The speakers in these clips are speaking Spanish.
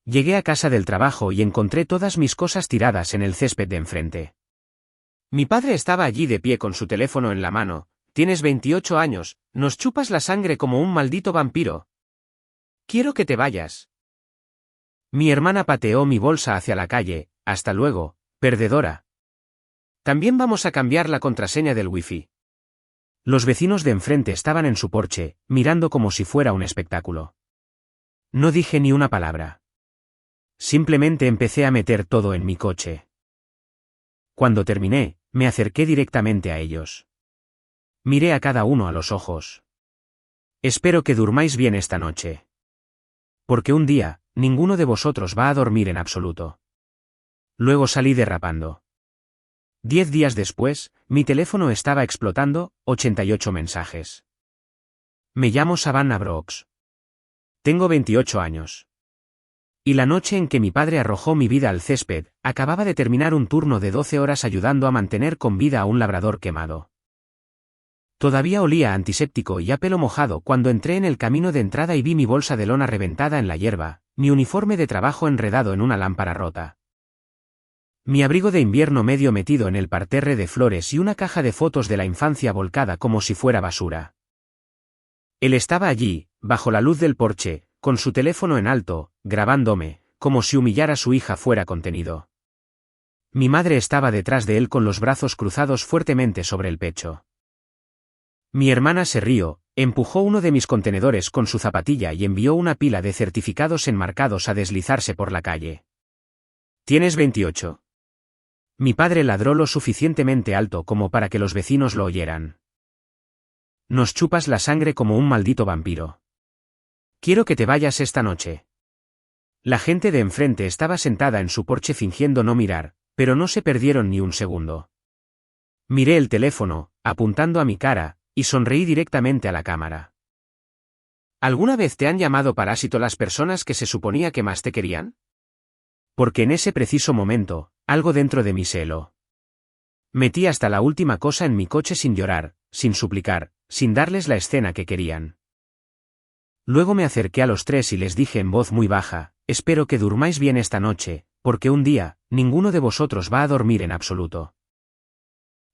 Llegué a casa del trabajo y encontré todas mis cosas tiradas en el césped de enfrente. Mi padre estaba allí de pie con su teléfono en la mano. Tienes 28 años, nos chupas la sangre como un maldito vampiro. Quiero que te vayas. Mi hermana pateó mi bolsa hacia la calle. Hasta luego, perdedora. También vamos a cambiar la contraseña del wifi. Los vecinos de enfrente estaban en su porche, mirando como si fuera un espectáculo. No dije ni una palabra. Simplemente empecé a meter todo en mi coche. Cuando terminé, me acerqué directamente a ellos. Miré a cada uno a los ojos. Espero que durmáis bien esta noche. Porque un día, ninguno de vosotros va a dormir en absoluto. Luego salí derrapando. 10 días después, mi teléfono estaba explotando, 88 mensajes. Me llamo Savannah Brooks. Tengo 28 años. Y la noche en que mi padre arrojó mi vida al césped, acababa de terminar un turno de 12 horas ayudando a mantener con vida a un labrador quemado. Todavía olía a antiséptico y a pelo mojado cuando entré en el camino de entrada y vi mi bolsa de lona reventada en la hierba, mi uniforme de trabajo enredado en una lámpara rota. Mi abrigo de invierno medio metido en el parterre de flores y una caja de fotos de la infancia volcada como si fuera basura. Él estaba allí, bajo la luz del porche, con su teléfono en alto, grabándome, como si humillar a su hija fuera contenido. Mi madre estaba detrás de él con los brazos cruzados fuertemente sobre el pecho. Mi hermana se rió, empujó uno de mis contenedores con su zapatilla y envió una pila de certificados enmarcados a deslizarse por la calle. ¿Tienes 28? Mi padre ladró lo suficientemente alto como para que los vecinos lo oyeran. Nos chupas la sangre como un maldito vampiro. Quiero que te vayas esta noche. La gente de enfrente estaba sentada en su porche fingiendo no mirar, pero no se perdieron ni un segundo. Miré el teléfono, apuntando a mi cara, y sonreí directamente a la cámara. ¿Alguna vez te han llamado parásito las personas que se suponía que más te querían? Porque en ese preciso momento, algo dentro de mí se heló. Metí hasta la última cosa en mi coche sin llorar, sin suplicar, sin darles la escena que querían. Luego me acerqué a los tres y les dije en voz muy baja, espero que durmáis bien esta noche, porque un día, ninguno de vosotros va a dormir en absoluto.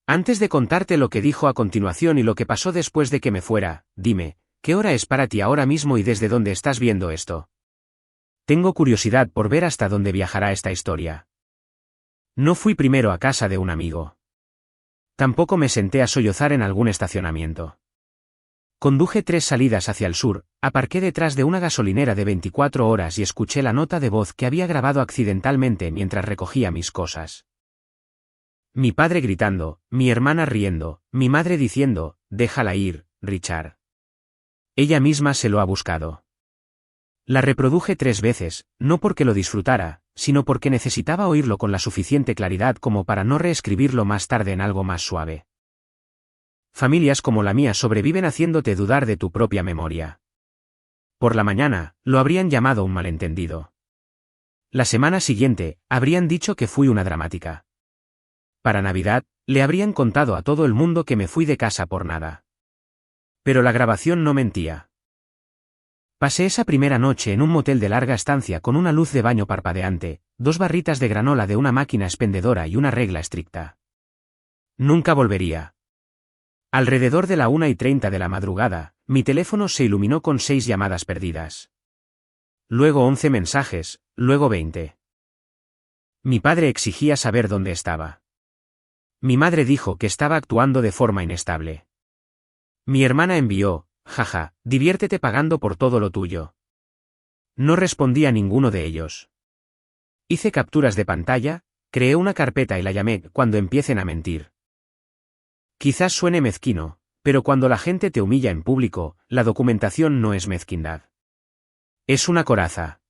Antes de contarte lo que dijo a continuación y lo que pasó después de que me fuera, dime, ¿qué hora es para ti ahora mismo y desde dónde estás viendo esto? Tengo curiosidad por ver hasta dónde viajará esta historia. No fui primero a casa de un amigo. Tampoco me senté a sollozar en algún estacionamiento. Conduje 3 salidas hacia el sur, aparqué detrás de una gasolinera de 24 horas y escuché la nota de voz que había grabado accidentalmente mientras recogía mis cosas. Mi padre gritando, mi hermana riendo, mi madre diciendo, déjala ir, Richard. Ella misma se lo ha buscado. La reproduje 3 veces, no porque lo disfrutara, sino porque necesitaba oírlo con la suficiente claridad como para no reescribirlo más tarde en algo más suave. Familias como la mía sobreviven haciéndote dudar de tu propia memoria. Por la mañana, lo habrían llamado un malentendido. La semana siguiente, habrían dicho que fui una dramática. Para Navidad, le habrían contado a todo el mundo que me fui de casa por nada. Pero la grabación no mentía. Pasé esa primera noche en un motel de larga estancia con una luz de baño parpadeante, 2 barritas de granola de una máquina expendedora y una regla estricta. Nunca volvería. Alrededor de la 1:30 de la madrugada, mi teléfono se iluminó con 6 llamadas perdidas. Luego 11 mensajes, luego 20. Mi padre exigía saber dónde estaba. Mi madre dijo que estaba actuando de forma inestable. Mi hermana envió, jaja, diviértete pagando por todo lo tuyo. No respondí a ninguno de ellos. Hice capturas de pantalla, creé una carpeta y la llamé cuando empiecen a mentir. Quizás suene mezquino, pero cuando la gente te humilla en público, la documentación no es mezquindad. Es una coraza.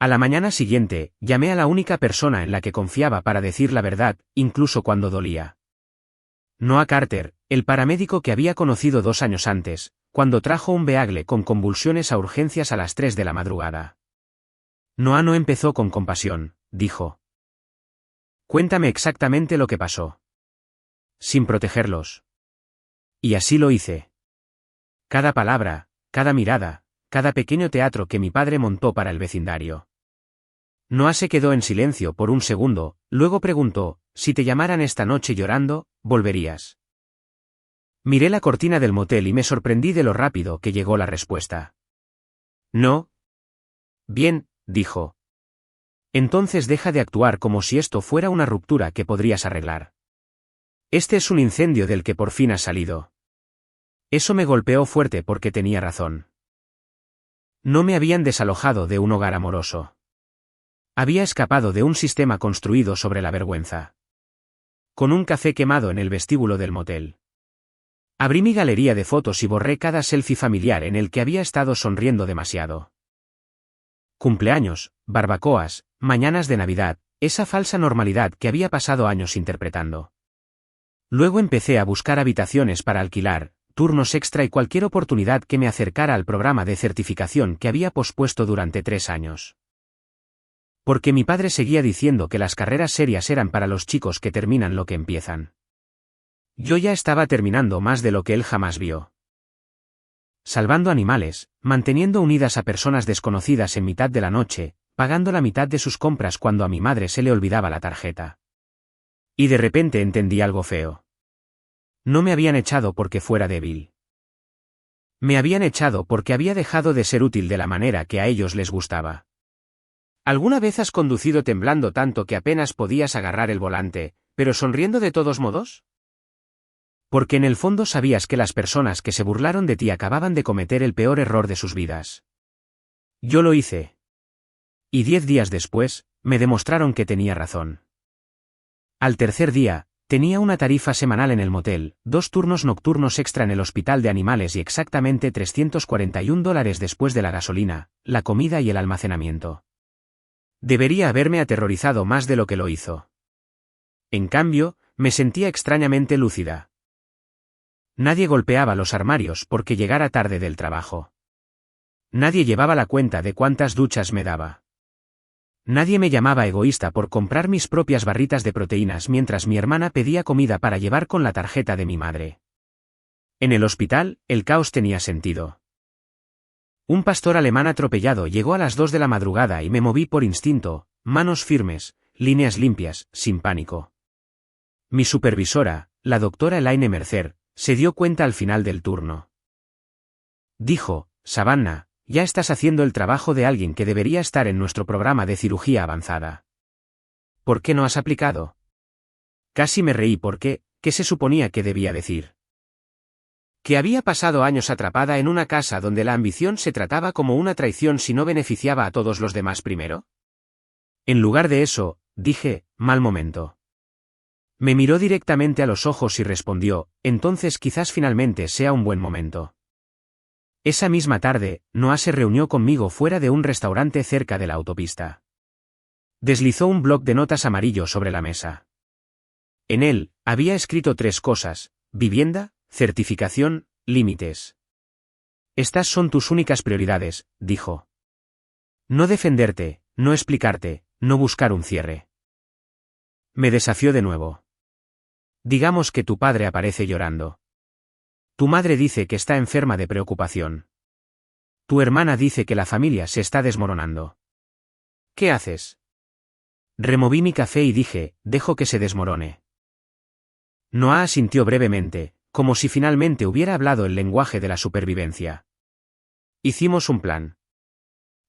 A la mañana siguiente, llamé a la única persona en la que confiaba para decir la verdad, incluso cuando dolía. No a Carter, el paramédico que había conocido 2 años antes, cuando trajo un Beagle con convulsiones a urgencias a las 3 de la madrugada. Noah no empezó con compasión, dijo. Cuéntame exactamente lo que pasó. Sin protegerlos. Y así lo hice. Cada palabra, cada mirada, cada pequeño teatro que mi padre montó para el vecindario. Noah se quedó en silencio por un segundo, luego preguntó, si te llamaran esta noche llorando, ¿volverías? Miré la cortina del motel y me sorprendí de lo rápido que llegó la respuesta. No. Bien, dijo. Entonces deja de actuar como si esto fuera una ruptura que podrías arreglar. Este es un incendio del que por fin has salido. Eso me golpeó fuerte porque tenía razón. No me habían desalojado de un hogar amoroso. Había escapado de un sistema construido sobre la vergüenza. Con un café quemado en el vestíbulo del motel. Abrí mi galería de fotos y borré cada selfie familiar en el que había estado sonriendo demasiado. Cumpleaños, barbacoas, mañanas de Navidad, esa falsa normalidad que había pasado años interpretando. Luego empecé a buscar habitaciones para alquilar, turnos extra y cualquier oportunidad que me acercara al programa de certificación que había pospuesto durante 3 años. Porque mi padre seguía diciendo que las carreras serias eran para los chicos que terminan lo que empiezan. Yo ya estaba terminando más de lo que él jamás vio. Salvando animales, manteniendo unidas a personas desconocidas en mitad de la noche, pagando la mitad de sus compras cuando a mi madre se le olvidaba la tarjeta. Y de repente entendí algo feo. No me habían echado porque fuera débil. Me habían echado porque había dejado de ser útil de la manera que a ellos les gustaba. ¿Alguna vez has conducido temblando tanto que apenas podías agarrar el volante, pero sonriendo de todos modos? Porque en el fondo sabías que las personas que se burlaron de ti acababan de cometer el peor error de sus vidas. Yo lo hice. Y 10 días después, me demostraron que tenía razón. Al tercer día, tenía una tarifa semanal en el motel, 2 turnos nocturnos extra en el hospital de animales y exactamente $341 después de la gasolina, la comida y el almacenamiento. Debería haberme aterrorizado más de lo que lo hizo. En cambio, me sentía extrañamente lúcida. Nadie golpeaba los armarios porque llegara tarde del trabajo. Nadie llevaba la cuenta de cuántas duchas me daba. Nadie me llamaba egoísta por comprar mis propias barritas de proteínas mientras mi hermana pedía comida para llevar con la tarjeta de mi madre. En el hospital, el caos tenía sentido. Un pastor alemán atropellado llegó a las 2 de la madrugada y me moví por instinto, manos firmes, líneas limpias, sin pánico. Mi supervisora, la doctora Elaine Mercer, se dio cuenta al final del turno. Dijo, Savannah, ya estás haciendo el trabajo de alguien que debería estar en nuestro programa de cirugía avanzada. ¿Por qué no has aplicado? Casi me reí porque, ¿qué se suponía que debía decir? Que había pasado años atrapada en una casa donde la ambición se trataba como una traición si no beneficiaba a todos los demás primero. En lugar de eso, dije, mal momento. Me miró directamente a los ojos y respondió, entonces quizás finalmente sea un buen momento. Esa misma tarde, Noah se reunió conmigo fuera de un restaurante cerca de la autopista. Deslizó un bloc de notas amarillo sobre la mesa. En él, había escrito 3 cosas: vivienda, certificación, límites. Estas son tus únicas prioridades, dijo. No defenderte, no explicarte, no buscar un cierre. Me desafió de nuevo. Digamos que tu padre aparece llorando. Tu madre dice que está enferma de preocupación. Tu hermana dice que la familia se está desmoronando. ¿Qué haces? Removí mi café y dije, dejo que se desmorone. Noah asintió brevemente, como si finalmente hubiera hablado el lenguaje de la supervivencia. Hicimos un plan.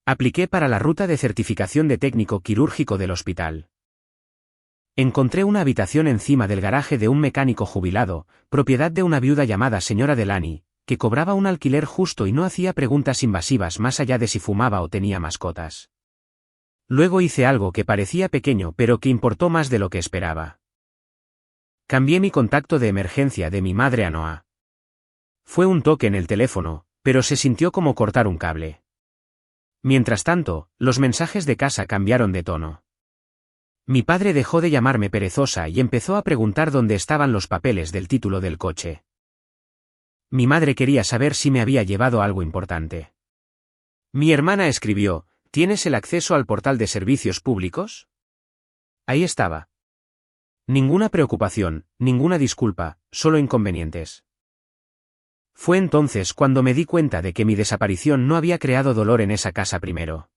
Apliqué para la ruta de certificación de técnico quirúrgico del hospital. Encontré una habitación encima del garaje de un mecánico jubilado, propiedad de una viuda llamada señora Delany, que cobraba un alquiler justo y no hacía preguntas invasivas más allá de si fumaba o tenía mascotas. Luego hice algo que parecía pequeño pero que importó más de lo que esperaba. Cambié mi contacto de emergencia de mi madre a Noah. Fue un toque en el teléfono, pero se sintió como cortar un cable. Mientras tanto, los mensajes de casa cambiaron de tono. Mi padre dejó de llamarme perezosa y empezó a preguntar dónde estaban los papeles del título del coche. Mi madre quería saber si me había llevado algo importante. Mi hermana escribió, ¿tienes el acceso al portal de servicios públicos? Ahí estaba. Ninguna preocupación, ninguna disculpa, solo inconvenientes. Fue entonces cuando me di cuenta de que mi desaparición no había creado dolor en esa casa primero.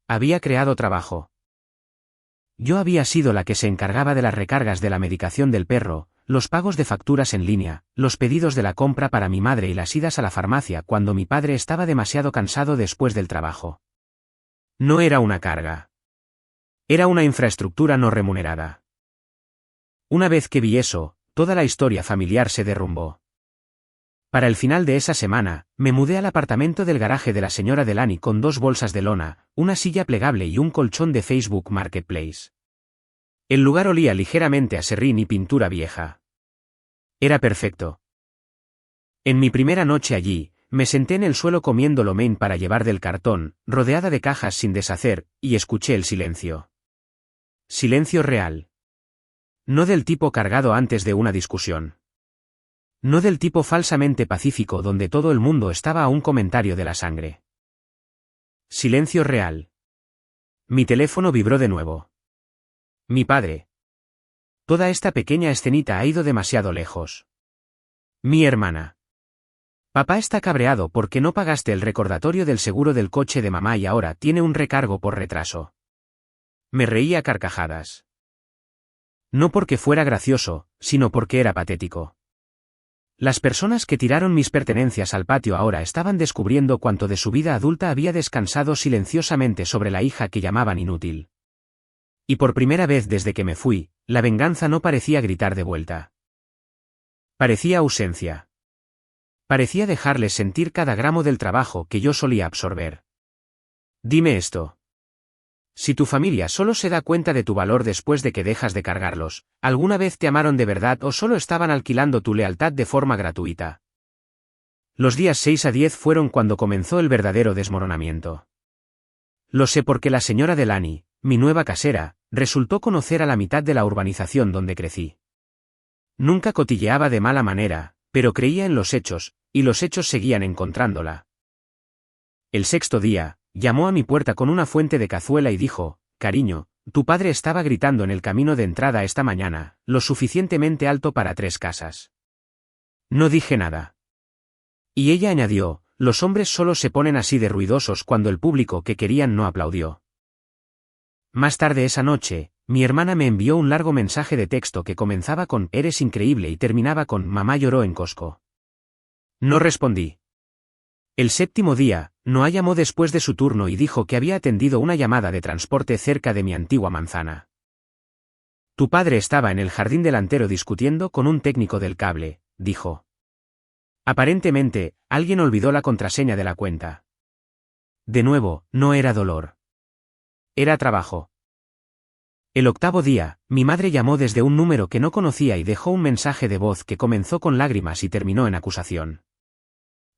Había creado trabajo. Yo había sido la que se encargaba de las recargas de la medicación del perro, los pagos de facturas en línea, los pedidos de la compra para mi madre y las idas a la farmacia cuando mi padre estaba demasiado cansado después del trabajo. No era una carga. Era una infraestructura no remunerada. Una vez que vi eso, toda la historia familiar se derrumbó. Para el final de esa semana, me mudé al apartamento del garaje de la señora Delany con 2 bolsas de lona, una silla plegable y un colchón de Facebook Marketplace. El lugar olía ligeramente a serrín y pintura vieja. Era perfecto. En mi primera noche allí, me senté en el suelo comiendo lo mein para llevar del cartón, rodeada de cajas sin deshacer, y escuché el silencio. Silencio real. No del tipo cargado antes de una discusión. No del tipo falsamente pacífico donde todo el mundo estaba a un comentario de la sangre. Silencio real. Mi teléfono vibró de nuevo. Mi padre. Toda esta pequeña escenita ha ido demasiado lejos. Mi hermana. Papá está cabreado porque no pagaste el recordatorio del seguro del coche de mamá y ahora tiene un recargo por retraso. Me reí a carcajadas. No porque fuera gracioso, sino porque era patético. Las personas que tiraron mis pertenencias al patio ahora estaban descubriendo cuánto de su vida adulta había descansado silenciosamente sobre la hija que llamaban inútil. Y por primera vez desde que me fui, la venganza no parecía gritar de vuelta. Parecía ausencia. Parecía dejarles sentir cada gramo del trabajo que yo solía absorber. Dime esto. Si tu familia solo se da cuenta de tu valor después de que dejas de cargarlos, ¿alguna vez te amaron de verdad o solo estaban alquilando tu lealtad de forma gratuita? Los días 6 a 10 fueron cuando comenzó el verdadero desmoronamiento. Lo sé porque la señora Delany, mi nueva casera, resultó conocer a la mitad de la urbanización donde crecí. Nunca cotilleaba de mala manera, pero creía en los hechos, y los hechos seguían encontrándola. El 6.º día, llamó a mi puerta con una fuente de cazuela y dijo: «Cariño, tu padre estaba gritando en el camino de entrada esta mañana, lo suficientemente alto para 3 casas». No dije nada. Y ella añadió: «Los hombres solo se ponen así de ruidosos cuando el público que querían no aplaudió». Más tarde esa noche, mi hermana me envió un largo mensaje de texto que comenzaba con «Eres increíble» y terminaba con «Mamá lloró en Costco». No respondí. El 7.º día, Noah llamó después de su turno y dijo que había atendido una llamada de transporte cerca de mi antigua manzana. «Tu padre estaba en el jardín delantero discutiendo con un técnico del cable», dijo. Aparentemente, alguien olvidó la contraseña de la cuenta. De nuevo, no era dolor. Era trabajo. El 8.º día, mi madre llamó desde un número que no conocía y dejó un mensaje de voz que comenzó con lágrimas y terminó en acusación.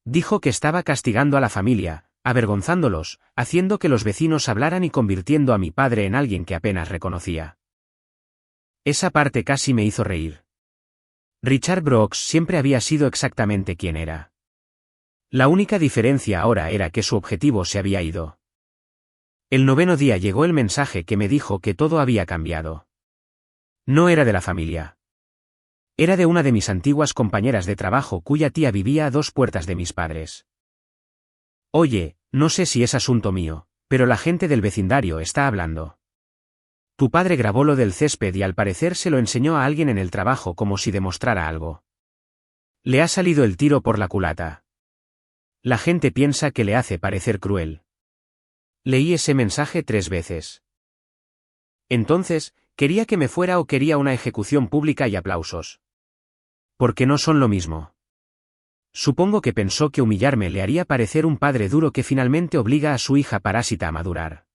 Dijo que estaba castigando a la familia, avergonzándolos, haciendo que los vecinos hablaran y convirtiendo a mi padre en alguien que apenas reconocía. Esa parte casi me hizo reír. Richard Brooks siempre había sido exactamente quien era. La única diferencia ahora era que su objetivo se había ido. El 9.º día llegó el mensaje que me dijo que todo había cambiado. No era de la familia. Era de una de mis antiguas compañeras de trabajo cuya tía vivía a 2 puertas de mis padres. «Oye, no sé si es asunto mío, pero la gente del vecindario está hablando. Tu padre grabó lo del césped y al parecer se lo enseñó a alguien en el trabajo como si demostrara algo. Le ha salido el tiro por la culata. La gente piensa que le hace parecer cruel». Leí ese mensaje 3 veces. Entonces, ¿quería que me fuera o quería una ejecución pública y aplausos? Porque no son lo mismo. Supongo que pensó que humillarme le haría parecer un padre duro que finalmente obliga a su hija parásita a madurar.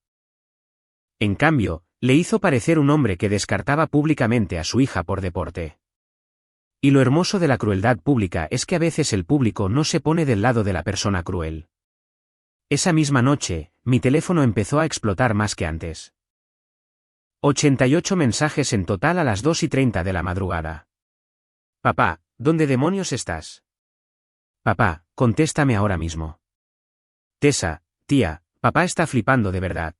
En cambio, le hizo parecer un hombre que descartaba públicamente a su hija por deporte. Y lo hermoso de la crueldad pública es que a veces el público no se pone del lado de la persona cruel. Esa misma noche, mi teléfono empezó a explotar más que antes. 88 mensajes en total a las 2:30 de la madrugada. «Papá, ¿dónde demonios estás? Papá, contéstame ahora mismo. Tessa, tía, papá está flipando de verdad.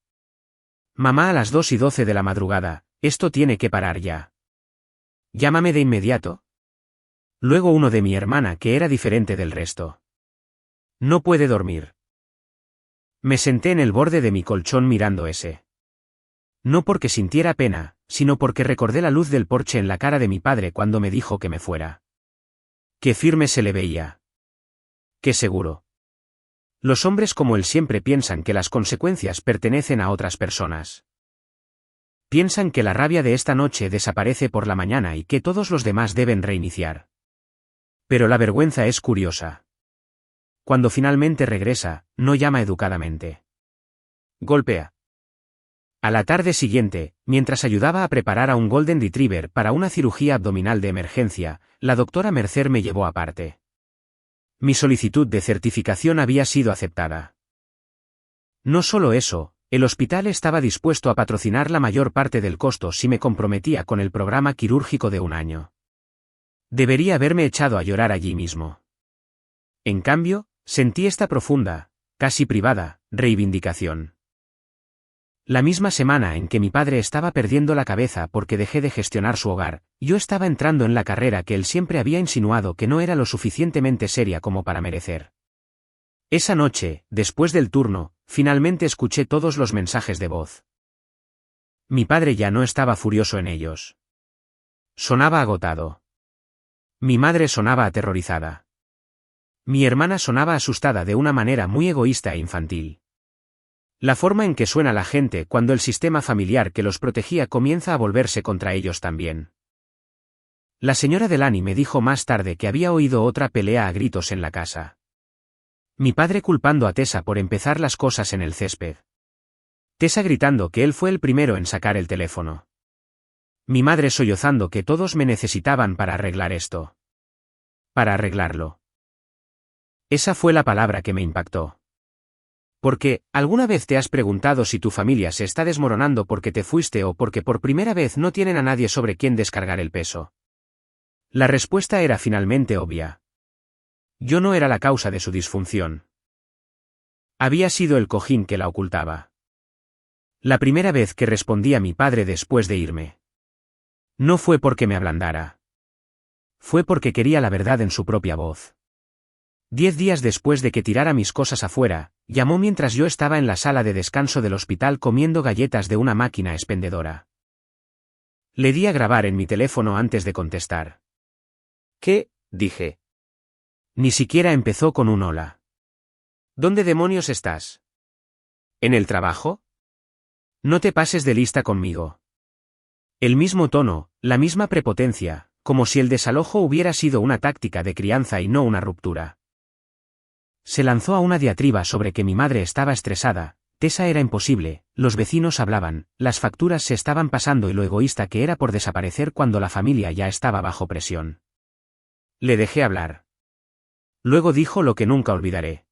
Mamá a las 2:12 de la madrugada, esto tiene que parar ya. Llámame de inmediato». Luego uno de mi hermana que era diferente del resto. «No puede dormir. Me senté en el borde de mi colchón mirando ese. No porque sintiera pena, sino porque recordé la luz del porche en la cara de mi padre cuando me dijo que me fuera. Qué firme se le veía. Qué seguro. Los hombres como él siempre piensan que las consecuencias pertenecen a otras personas. Piensan que la rabia de esta noche desaparece por la mañana y que todos los demás deben reiniciar. Pero la vergüenza es curiosa. Cuando finalmente regresa, no llama educadamente. Golpea. A la tarde siguiente, mientras ayudaba a preparar a un Golden Retriever para una cirugía abdominal de emergencia, la doctora Mercer me llevó aparte. Mi solicitud de certificación había sido aceptada. No solo eso, el hospital estaba dispuesto a patrocinar la mayor parte del costo si me comprometía con el programa quirúrgico de un año. Debería haberme echado a llorar allí mismo. En cambio, sentí esta profunda, casi privada, reivindicación. La misma semana en que mi padre estaba perdiendo la cabeza porque dejé de gestionar su hogar, yo estaba entrando en la carrera que él siempre había insinuado que no era lo suficientemente seria como para merecer. Esa noche, después del turno, finalmente escuché todos los mensajes de voz. Mi padre ya no estaba furioso en ellos. Sonaba agotado. Mi madre sonaba aterrorizada. Mi hermana sonaba asustada de una manera muy egoísta e infantil. La forma en que suena la gente cuando el sistema familiar que los protegía comienza a volverse contra ellos también. La señora Delany me dijo más tarde que había oído otra pelea a gritos en la casa. Mi padre culpando a Tessa por empezar las cosas en el césped. Tessa gritando que él fue el primero en sacar el teléfono. Mi madre sollozando que todos me necesitaban para arreglar esto. Para arreglarlo. Esa fue la palabra que me impactó. Porque, ¿alguna vez te has preguntado si tu familia se está desmoronando porque te fuiste o porque por primera vez no tienen a nadie sobre quien descargar el peso? La respuesta era finalmente obvia. Yo no era la causa de su disfunción. Había sido el cojín que la ocultaba. La primera vez que respondí a mi padre después de irme. No fue porque me ablandara. Fue porque quería la verdad en su propia voz. 10 días después de que tirara mis cosas afuera, llamó mientras yo estaba en la sala de descanso del hospital comiendo galletas de una máquina expendedora. Le di a grabar en mi teléfono antes de contestar. ¿Qué? Dije. Ni siquiera empezó con un hola. ¿Dónde demonios estás? ¿En el trabajo? No te pases de lista conmigo. El mismo tono, la misma prepotencia, como si el desalojo hubiera sido una táctica de crianza y no una ruptura. Se lanzó a una diatriba sobre que mi madre estaba estresada, Tessa era imposible, los vecinos hablaban, las facturas se estaban pasando y lo egoísta que era por desaparecer cuando la familia ya estaba bajo presión. Le dejé hablar. Luego dijo lo que nunca olvidaré.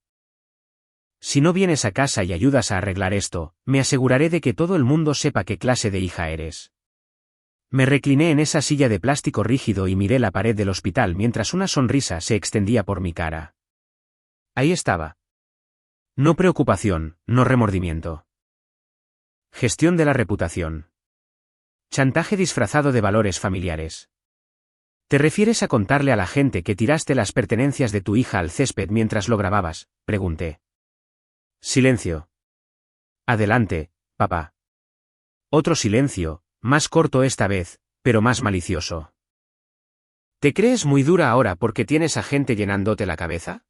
Si no vienes a casa y ayudas a arreglar esto, me aseguraré de que todo el mundo sepa qué clase de hija eres. Me recliné en esa silla de plástico rígido y miré la pared del hospital mientras una sonrisa se extendía por mi cara. Ahí estaba. No preocupación, no remordimiento. Gestión de la reputación. Chantaje disfrazado de valores familiares. ¿Te refieres a contarle a la gente que tiraste las pertenencias de tu hija al césped mientras lo grababas? Pregunté. Silencio. Adelante, papá. Otro silencio, más corto esta vez, pero más malicioso. ¿Te crees muy dura ahora porque tienes a gente llenándote la cabeza?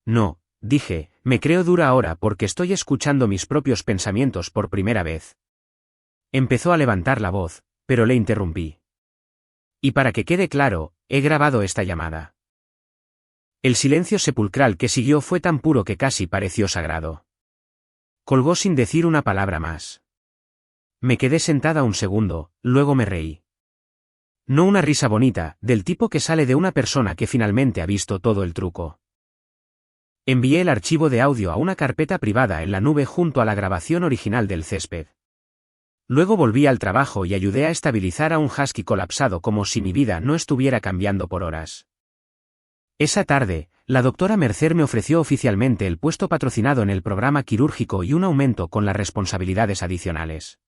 No, dije, me creo dura ahora porque estoy escuchando mis propios pensamientos por primera vez. Empezó a levantar la voz, pero le interrumpí. Y para que quede claro, he grabado esta llamada. El silencio sepulcral que siguió fue tan puro que casi pareció sagrado. Colgó sin decir una palabra más. Me quedé sentada un segundo, luego me reí. No una risa bonita, del tipo que sale de una persona que finalmente ha visto todo el truco. Envié el archivo de audio a una carpeta privada en la nube junto a la grabación original del césped. Luego volví al trabajo y ayudé a estabilizar a un husky colapsado como si mi vida no estuviera cambiando por horas. Esa tarde, la doctora Mercer me ofreció oficialmente el puesto patrocinado en el programa quirúrgico y un aumento con las responsabilidades adicionales.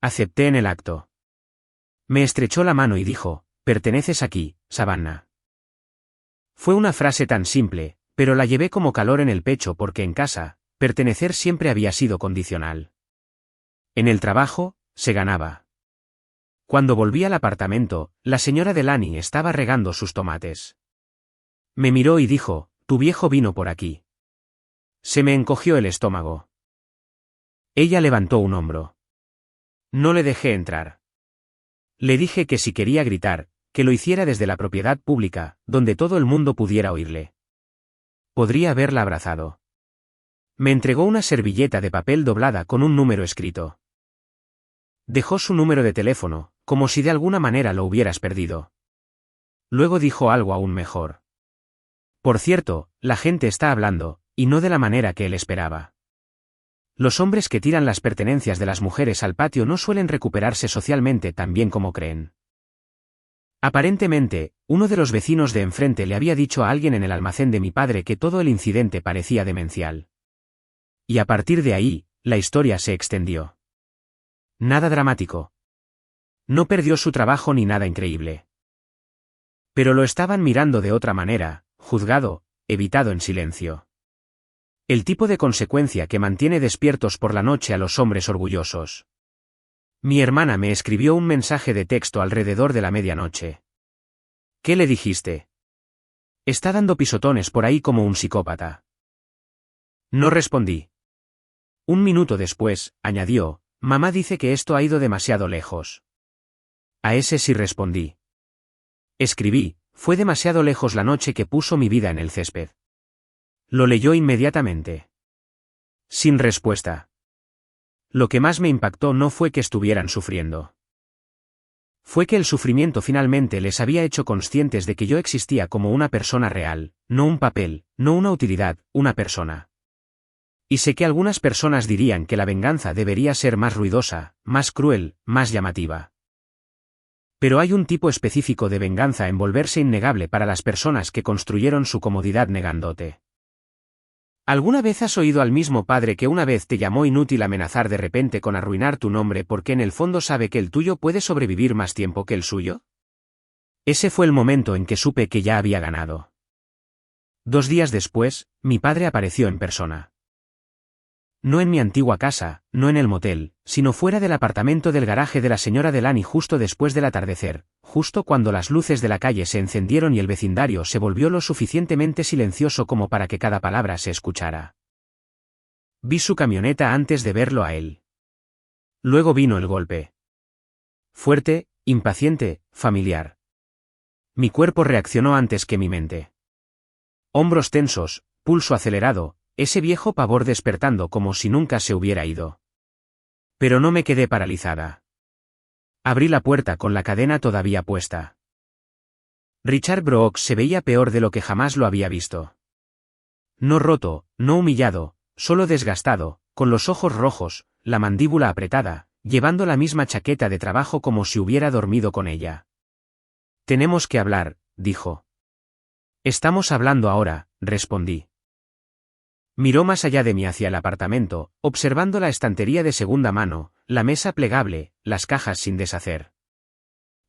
Acepté en el acto. Me estrechó la mano y dijo, «Perteneces aquí, Savannah». Fue una frase tan simple, pero la llevé como calor en el pecho porque en casa, pertenecer siempre había sido condicional. En el trabajo, se ganaba. Cuando volví al apartamento, la señora Delaney estaba regando sus tomates. Me miró y dijo, «Tu viejo vino por aquí». Se me encogió el estómago. Ella levantó un hombro. No le dejé entrar. Le dije que si quería gritar, que lo hiciera desde la propiedad pública, donde todo el mundo pudiera oírle. Podría haberla abrazado. Me entregó una servilleta de papel doblada con un número escrito. Dejó su número de teléfono, como si de alguna manera lo hubieras perdido. Luego dijo algo aún mejor. Por cierto, la gente está hablando, y no de la manera que él esperaba. Los hombres que tiran las pertenencias de las mujeres al patio no suelen recuperarse socialmente tan bien como creen. Aparentemente, uno de los vecinos de enfrente le había dicho a alguien en el almacén de mi padre que todo el incidente parecía demencial. Y a partir de ahí, la historia se extendió. Nada dramático. No perdió su trabajo ni nada increíble. Pero lo estaban mirando de otra manera, juzgado, evitado en silencio. El tipo de consecuencia que mantiene despiertos por la noche a los hombres orgullosos. Mi hermana me escribió un mensaje de texto alrededor de la medianoche. ¿Qué le dijiste? Está dando pisotones por ahí como un psicópata. No respondí. Un minuto después, añadió, mamá dice que esto ha ido demasiado lejos. A ese sí respondí. Escribí, fue demasiado lejos la noche que puso mi vida en el césped. Lo leyó inmediatamente. Sin respuesta. Lo que más me impactó no fue que estuvieran sufriendo. Fue que el sufrimiento finalmente les había hecho conscientes de que yo existía como una persona real, no un papel, no una utilidad, una persona. Y sé que algunas personas dirían que la venganza debería ser más ruidosa, más cruel, más llamativa. Pero hay un tipo específico de venganza en volverse innegable para las personas que construyeron su comodidad negándote. ¿Alguna vez has oído al mismo padre que una vez te llamó inútil amenazar de repente con arruinar tu nombre porque en el fondo sabe que el tuyo puede sobrevivir más tiempo que el suyo? Ese fue el momento en que supe que ya había ganado. 2 días después, mi padre apareció en persona. No en mi antigua casa, no en el motel, sino fuera del apartamento del garaje de la señora Delaney justo después del atardecer, justo cuando las luces de la calle se encendieron y el vecindario se volvió lo suficientemente silencioso como para que cada palabra se escuchara. Vi su camioneta antes de verlo a él. Luego vino el golpe. Fuerte, impaciente, familiar. Mi cuerpo reaccionó antes que mi mente. Hombros tensos, pulso acelerado, ese viejo pavor despertando como si nunca se hubiera ido. Pero no me quedé paralizada. Abrí la puerta con la cadena todavía puesta. Richard Brooks se veía peor de lo que jamás lo había visto. No roto, no humillado, solo desgastado, con los ojos rojos, la mandíbula apretada, llevando la misma chaqueta de trabajo como si hubiera dormido con ella. Tenemos que hablar, dijo. Estamos hablando ahora, respondí. Miró más allá de mí hacia el apartamento, observando la estantería de segunda mano, la mesa plegable, las cajas sin deshacer.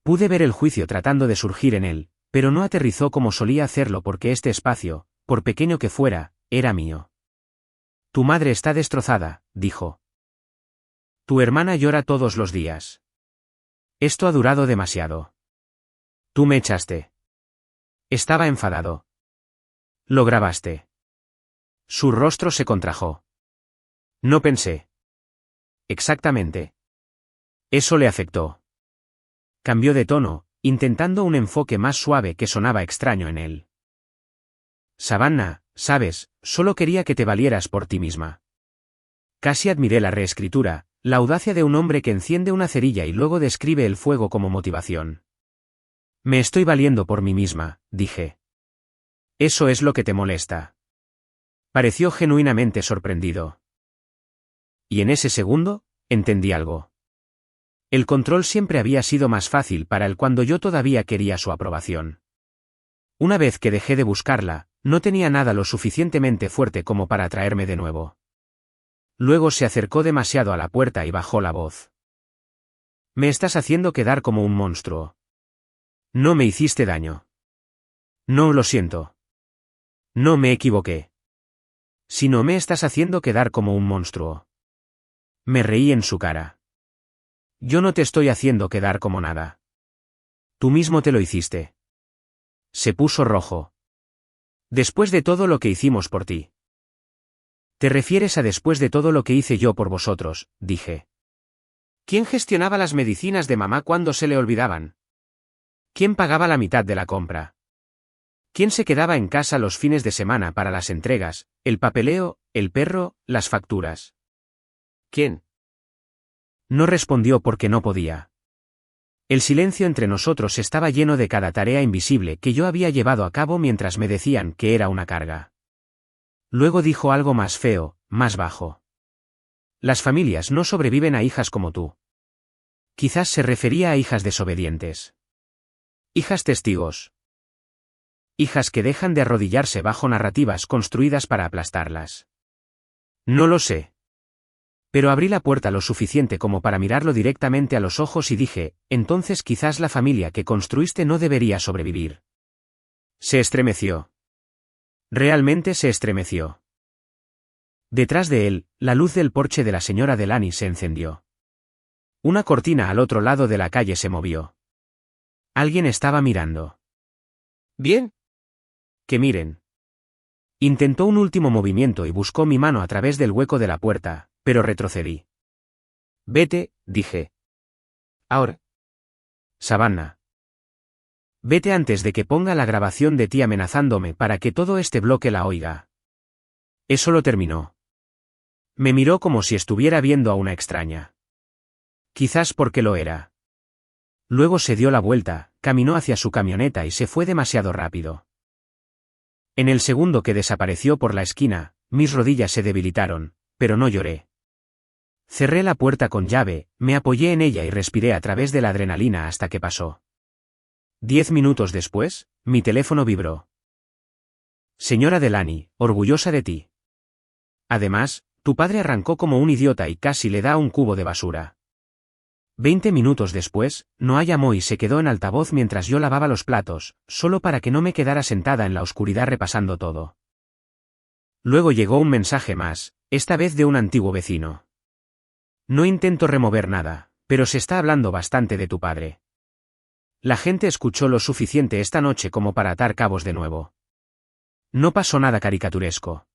Pude ver el juicio tratando de surgir en él, pero no aterrizó como solía hacerlo porque este espacio, por pequeño que fuera, era mío. Tu madre está destrozada, dijo. Tu hermana llora todos los días. Esto ha durado demasiado. Tú me echaste. Estaba enfadado. Lo grabaste. Su rostro se contrajo. No pensé. Exactamente. Eso le afectó. Cambió de tono, intentando un enfoque más suave que sonaba extraño en él. Savannah, sabes, solo quería que te valieras por ti misma. Casi admiré la reescritura, la audacia de un hombre que enciende una cerilla y luego describe el fuego como motivación. Me estoy valiendo por mí misma, dije. Eso es lo que te molesta. Pareció genuinamente sorprendido. Y en ese segundo, entendí algo. El control siempre había sido más fácil para él cuando yo todavía quería su aprobación. Una vez que dejé de buscarla, no tenía nada lo suficientemente fuerte como para atraerme de nuevo. Luego se acercó demasiado a la puerta y bajó la voz. Me estás haciendo quedar como un monstruo. No me hiciste daño. No lo siento. No me equivoqué. Si no me estás haciendo quedar como un monstruo. Me reí en su cara. Yo no te estoy haciendo quedar como nada. Tú mismo te lo hiciste. Se puso rojo. Después de todo lo que hicimos por ti. Te refieres a después de todo lo que hice yo por vosotros, dije. ¿Quién gestionaba las medicinas de mamá cuando se le olvidaban? ¿Quién pagaba la mitad de la compra? ¿Quién se quedaba en casa los fines de semana para las entregas, el papeleo, el perro, las facturas? ¿Quién? No respondió porque no podía. El silencio entre nosotros estaba lleno de cada tarea invisible que yo había llevado a cabo mientras me decían que era una carga. Luego dijo algo más feo, más bajo. Las familias no sobreviven a hijas como tú. Quizás se refería a hijas desobedientes. Hijas testigos. Hijas que dejan de arrodillarse bajo narrativas construidas para aplastarlas. No lo sé. Pero abrí la puerta lo suficiente como para mirarlo directamente a los ojos y dije, entonces quizás la familia que construiste no debería sobrevivir. Se estremeció. Realmente se estremeció. Detrás de él, la luz del porche de la señora Delany se encendió. Una cortina al otro lado de la calle se movió. Alguien estaba mirando. ¿Bien? Que miren. Intentó un último movimiento y buscó mi mano a través del hueco de la puerta, pero retrocedí. Vete, dije. Ahora. Savannah. Vete antes de que ponga la grabación de ti amenazándome para que todo este bloque la oiga. Eso lo terminó. Me miró como si estuviera viendo a una extraña. Quizás porque lo era. Luego se dio la vuelta, caminó hacia su camioneta y se fue demasiado rápido. En el segundo que desapareció por la esquina, mis rodillas se debilitaron, pero no lloré. Cerré la puerta con llave, me apoyé en ella y respiré a través de la adrenalina hasta que pasó. 10 minutos después, mi teléfono vibró. Señora Delany, orgullosa de ti. Además, tu padre arrancó como un idiota y casi le da un cubo de basura. 20 minutos después, Noah llamó y se quedó en altavoz mientras yo lavaba los platos, solo para que no me quedara sentada en la oscuridad repasando todo. Luego llegó un mensaje más, esta vez de un antiguo vecino. No intento remover nada, pero se está hablando bastante de tu padre. La gente escuchó lo suficiente esta noche como para atar cabos de nuevo. No pasó nada caricaturesco.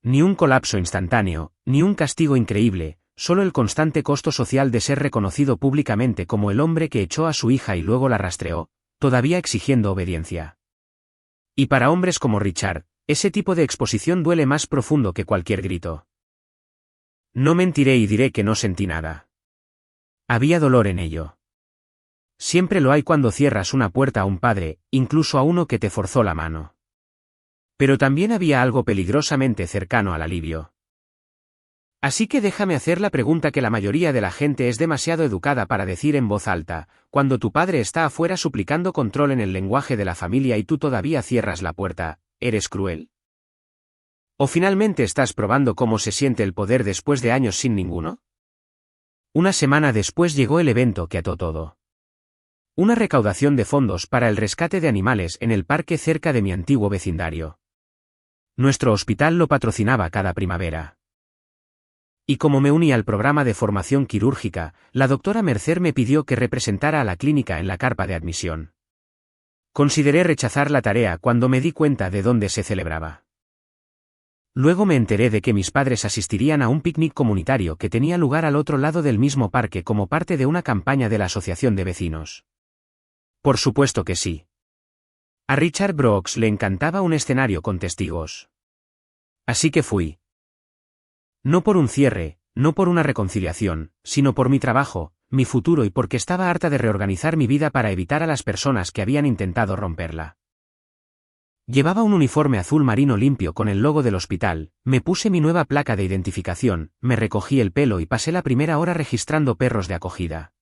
Ni un colapso instantáneo, ni un castigo increíble, solo el constante costo social de ser reconocido públicamente como el hombre que echó a su hija y luego la rastreó, todavía exigiendo obediencia. Y para hombres como Richard, ese tipo de exposición duele más profundo que cualquier grito. No mentiré y diré que no sentí nada. Había dolor en ello. Siempre lo hay cuando cierras una puerta a un padre, incluso a uno que te forzó la mano. Pero también había algo peligrosamente cercano al alivio. Así que déjame hacer la pregunta que la mayoría de la gente es demasiado educada para decir en voz alta, cuando tu padre está afuera suplicando control en el lenguaje de la familia y tú todavía cierras la puerta, ¿eres cruel? ¿O finalmente estás probando cómo se siente el poder después de años sin ninguno? Una semana después llegó el evento que ató todo. Una recaudación de fondos para el rescate de animales en el parque cerca de mi antiguo vecindario. Nuestro hospital lo patrocinaba cada primavera. Y como me uní al programa de formación quirúrgica, la doctora Mercer me pidió que representara a la clínica en la carpa de admisión. Consideré rechazar la tarea cuando me di cuenta de dónde se celebraba. Luego me enteré de que mis padres asistirían a un picnic comunitario que tenía lugar al otro lado del mismo parque como parte de una campaña de la asociación de vecinos. Por supuesto que sí. A Richard Brooks le encantaba un escenario con testigos. Así que fui. No por un cierre, no por una reconciliación, sino por mi trabajo, mi futuro y porque estaba harta de reorganizar mi vida para evitar a las personas que habían intentado romperla. Llevaba un uniforme azul marino limpio con el logo del hospital, me puse mi nueva placa de identificación, me recogí el pelo y pasé la primera hora registrando perros de acogida.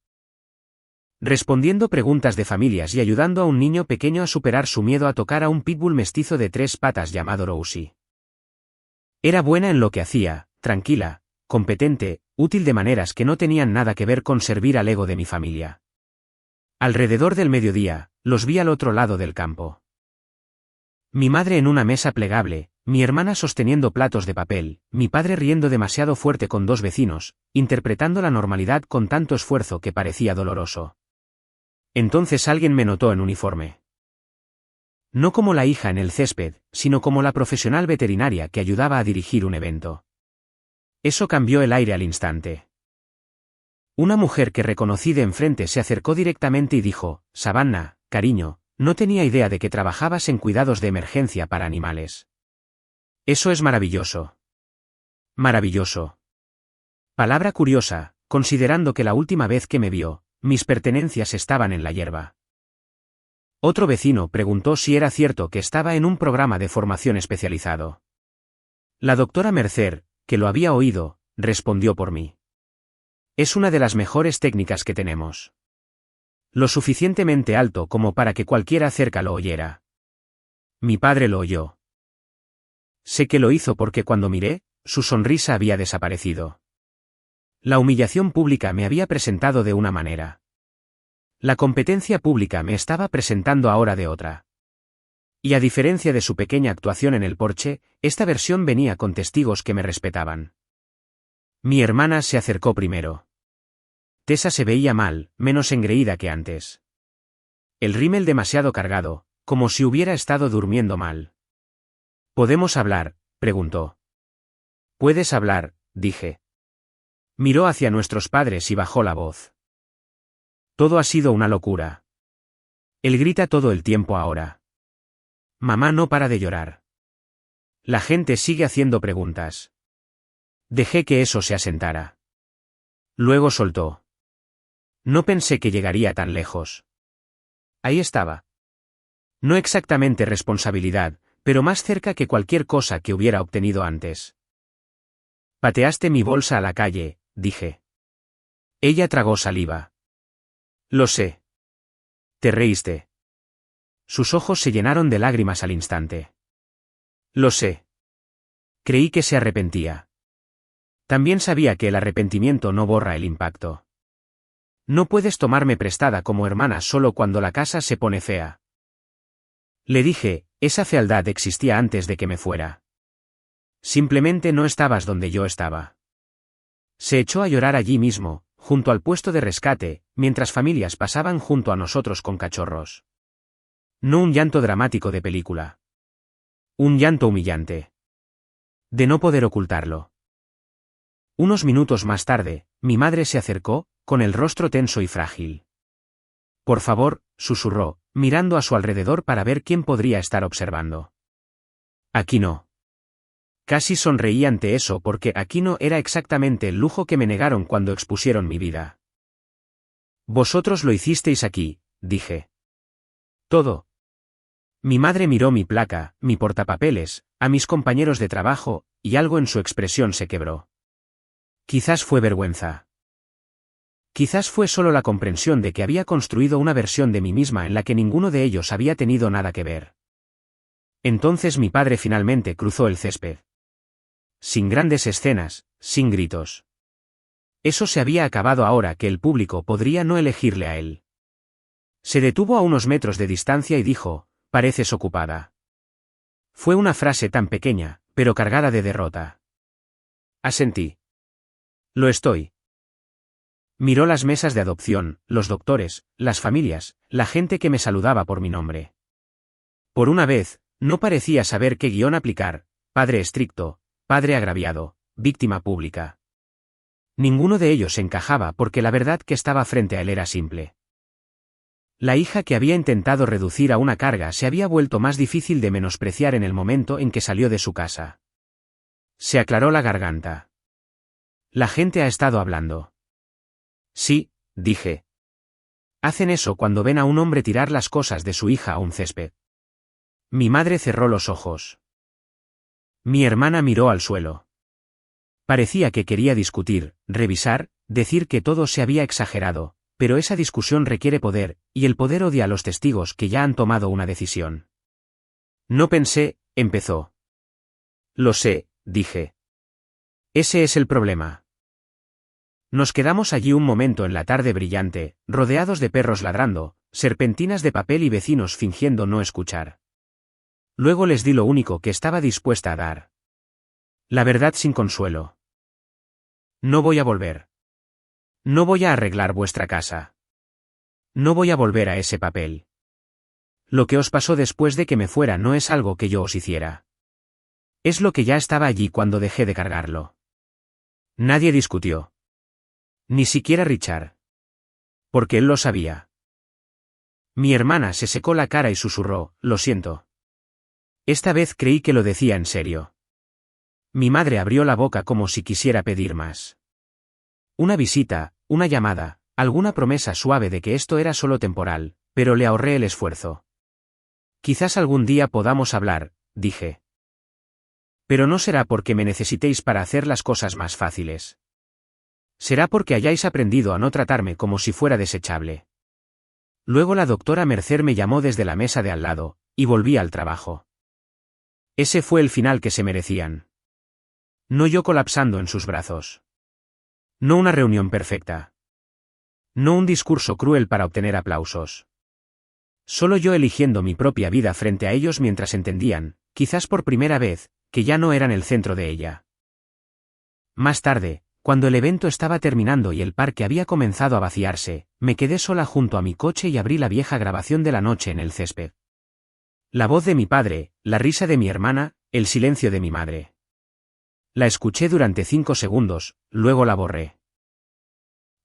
Respondiendo preguntas de familias y ayudando a un niño pequeño a superar su miedo a tocar a un pitbull mestizo de 3 patas llamado Rosie. Era buena en lo que hacía, tranquila, competente, útil de maneras que no tenían nada que ver con servir al ego de mi familia. Alrededor del mediodía, los vi al otro lado del campo. Mi madre en una mesa plegable, mi hermana sosteniendo platos de papel, mi padre riendo demasiado fuerte con dos vecinos, interpretando la normalidad con tanto esfuerzo que parecía doloroso. Entonces alguien me notó en uniforme. No como la hija en el césped, sino como la profesional veterinaria que ayudaba a dirigir un evento. Eso cambió el aire al instante. Una mujer que reconocí de enfrente se acercó directamente y dijo: Savannah, cariño, no tenía idea de que trabajabas en cuidados de emergencia para animales. Eso es maravilloso. Maravilloso. Palabra curiosa, considerando que la última vez que me vio, mis pertenencias estaban en la hierba. Otro vecino preguntó si era cierto que estaba en un programa de formación especializado. La doctora Mercer, que lo había oído, respondió por mí. Es una de las mejores técnicas que tenemos. Lo suficientemente alto como para que cualquiera cerca lo oyera. Mi padre lo oyó. Sé que lo hizo porque cuando miré, su sonrisa había desaparecido. La humillación pública me había presentado de una manera. La competencia pública me estaba presentando ahora de otra. Y a diferencia de su pequeña actuación en el porche, esta versión venía con testigos que me respetaban. Mi hermana se acercó primero. Tessa se veía mal, menos engreída que antes. El rímel demasiado cargado, como si hubiera estado durmiendo mal. ¿Podemos hablar?, preguntó. Puedes hablar, dije. Miró hacia nuestros padres y bajó la voz. Todo ha sido una locura. Él grita todo el tiempo ahora. Mamá no para de llorar. La gente sigue haciendo preguntas. Dejé que eso se asentara. Luego soltó. No pensé que llegaría tan lejos. Ahí estaba. No exactamente responsabilidad, pero más cerca que cualquier cosa que hubiera obtenido antes. Pateaste mi bolsa a la calle, dije. Ella tragó saliva. Lo sé. Te reíste. Sus ojos se llenaron de lágrimas al instante. Lo sé. Creí que se arrepentía. También sabía que el arrepentimiento no borra el impacto. No puedes tomarme prestada como hermana solo cuando la casa se pone fea. Le dije, esa fealdad existía antes de que me fuera. Simplemente no estabas donde yo estaba. Se echó a llorar allí mismo, junto al puesto de rescate, mientras familias pasaban junto a nosotros con cachorros. No un llanto dramático de película. Un llanto humillante. De no poder ocultarlo. Unos minutos más tarde, mi madre se acercó, con el rostro tenso y frágil. Por favor, susurró, mirando a su alrededor para ver quién podría estar observando. Aquí no. Casi sonreí ante eso porque aquí no era exactamente el lujo que me negaron cuando expusieron mi vida. Vosotros lo hicisteis aquí, dije. Todo. Mi madre miró mi placa, mi portapapeles, a mis compañeros de trabajo, y algo en su expresión se quebró. Quizás fue vergüenza. Quizás fue solo la comprensión de que había construido una versión de mí misma en la que ninguno de ellos había tenido nada que ver. Entonces mi padre finalmente cruzó el césped. Sin grandes escenas, sin gritos. Eso se había acabado ahora que el público podría no elegirle a él. Se detuvo a unos metros de distancia y dijo, pareces ocupada. Fue una frase tan pequeña, pero cargada de derrota. Asentí. Lo estoy. Miró las mesas de adopción, los doctores, las familias, la gente que me saludaba por mi nombre. Por una vez, no parecía saber qué guión aplicar: padre estricto, padre agraviado, víctima pública. Ninguno de ellos encajaba porque la verdad que estaba frente a él era simple. La hija que había intentado reducir a una carga se había vuelto más difícil de menospreciar en el momento en que salió de su casa. Se aclaró la garganta. La gente ha estado hablando. Sí, dije. Hacen eso cuando ven a un hombre tirar las cosas de su hija a un césped. Mi madre cerró los ojos. Mi hermana miró al suelo. Parecía que quería discutir, revisar, decir que todo se había exagerado, pero esa discusión requiere poder, y el poder odia a los testigos que ya han tomado una decisión. No pensé, empezó. Lo sé, dije. Ese es el problema. Nos quedamos allí un momento en la tarde brillante, rodeados de perros ladrando, serpentinas de papel y vecinos fingiendo no escuchar. Luego les di lo único que estaba dispuesta a dar. La verdad sin consuelo. No voy a volver. No voy a arreglar vuestra casa. No voy a volver a ese papel. Lo que os pasó después de que me fuera no es algo que yo os hiciera. Es lo que ya estaba allí cuando dejé de cargarlo. Nadie discutió. Ni siquiera Richard. Porque él lo sabía. Mi hermana se secó la cara y susurró, lo siento. Esta vez creí que lo decía en serio. Mi madre abrió la boca como si quisiera pedir más. Una visita, una llamada, alguna promesa suave de que esto era solo temporal, pero le ahorré el esfuerzo. Quizás algún día podamos hablar, dije. Pero no será porque me necesitéis para hacer las cosas más fáciles. Será porque hayáis aprendido a no tratarme como si fuera desechable. Luego la doctora Mercer me llamó desde la mesa de al lado, y volví al trabajo. Ese fue el final que se merecían. No yo colapsando en sus brazos. No una reunión perfecta. No un discurso cruel para obtener aplausos. Solo yo eligiendo mi propia vida frente a ellos mientras entendían, quizás por primera vez, que ya no eran el centro de ella. Más tarde, cuando el evento estaba terminando y el parque había comenzado a vaciarse, me quedé sola junto a mi coche y abrí la vieja grabación de la noche en el césped. La voz de mi padre, la risa de mi hermana, el silencio de mi madre. La escuché durante 5 segundos, luego la borré.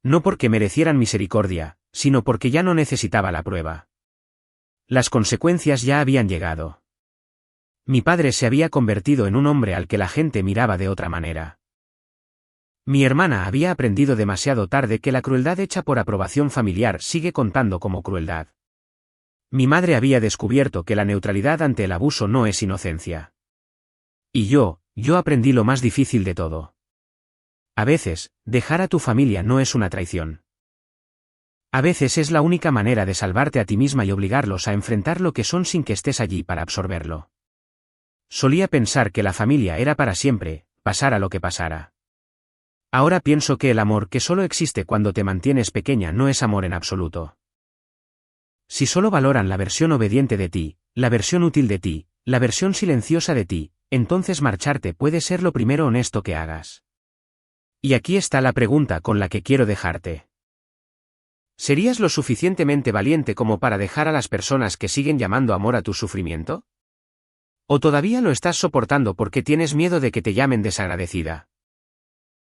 No porque merecieran misericordia, sino porque ya no necesitaba la prueba. Las consecuencias ya habían llegado. Mi padre se había convertido en un hombre al que la gente miraba de otra manera. Mi hermana había aprendido demasiado tarde que la crueldad hecha por aprobación familiar sigue contando como crueldad. Mi madre había descubierto que la neutralidad ante el abuso no es inocencia. Y yo aprendí lo más difícil de todo. A veces, dejar a tu familia no es una traición. A veces es la única manera de salvarte a ti misma y obligarlos a enfrentar lo que son sin que estés allí para absorberlo. Solía pensar que la familia era para siempre, pasara lo que pasara. Ahora pienso que el amor que solo existe cuando te mantienes pequeña no es amor en absoluto. Si solo valoran la versión obediente de ti, la versión útil de ti, la versión silenciosa de ti, entonces marcharte puede ser lo primero honesto que hagas. Y aquí está la pregunta con la que quiero dejarte. ¿Serías lo suficientemente valiente como para dejar a las personas que siguen llamando amor a tu sufrimiento? ¿O todavía lo estás soportando porque tienes miedo de que te llamen desagradecida?